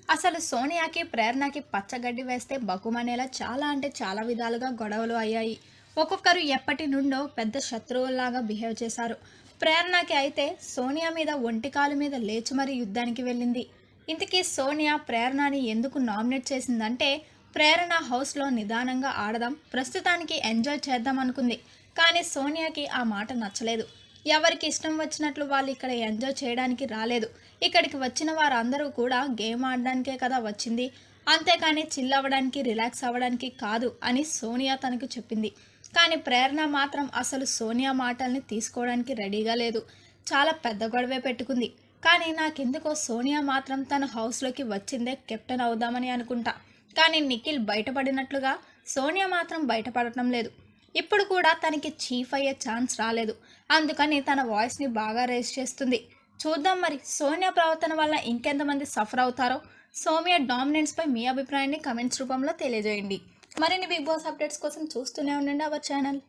అసలు సోనియాకి, ప్రేరణకి పచ్చగడ్డి వేస్తే బగ్గుమనేలా చాలా అంటే చాలా విధాలుగా గొడవలు అయ్యాయి. ఒక్కొక్కరు ఎప్పటి నుండో పెద్ద శత్రువుల్లాగా బిహేవ్ చేశారు. ప్రేరణకి అయితే సోనియా మీద ఒంటికాలు మీద లేచి మరీ యుద్ధానికి వెళ్ళింది. ఇంతకీ సోనియా ప్రేరణని ఎందుకు నామినేట్ చేసిందంటే, ప్రేరణ హౌస్లో నిదానంగా ఆడదాం, ప్రస్తుతానికి ఎంజాయ్ చేద్దాం అనుకుంది. కానీ సోనియాకి ఆ మాట నచ్చలేదు. ఎవరికి ఇష్టం వచ్చినట్లు వాళ్ళు ఇక్కడ ఎంజాయ్ చేయడానికి రాలేదు. ఇక్కడికి వచ్చిన వారందరూ కూడా గేమ్ ఆడడానికే కదా వచ్చింది, అంతేకాని చిల్ అవ్వడానికి, రిలాక్స్ అవ్వడానికి కాదు అని సోనియా తనకు చెప్పింది. కానీ ప్రేరణ మాత్రం అసలు సోనియా మాటల్ని తీసుకోవడానికి రెడీగా లేదు. చాలా పెద్ద గొడవే పెట్టుకుంది. కానీ నాకెందుకో సోనియా మాత్రం తన హౌస్లోకి వచ్చిందే కెప్టెన్ అవుదామని అనుకుంటా. కానీ నిఖిల్ బయటపడినట్లుగా సోనియా మాత్రం బయటపడటం లేదు. ఇప్పుడు కూడా తనకి చీఫ్ అయ్యే ఛాన్స్ రాలేదు. అందుకని తన వాయిస్ని బాగా రేస్ చేస్తుంది. చూద్దాం మరి సోనియా ప్రవర్తన వల్ల ఇంకెంతమంది సఫర్ అవుతారో. సోనియా డామినెన్స్పై మీ అభిప్రాయాన్ని కమెంట్స్ రూపంలో తెలియజేయండి. మరిన్ని బిగ్ బాస్ అప్డేట్స్ కోసం చూస్తూనే ఉండండి అవర్ ఛానల్.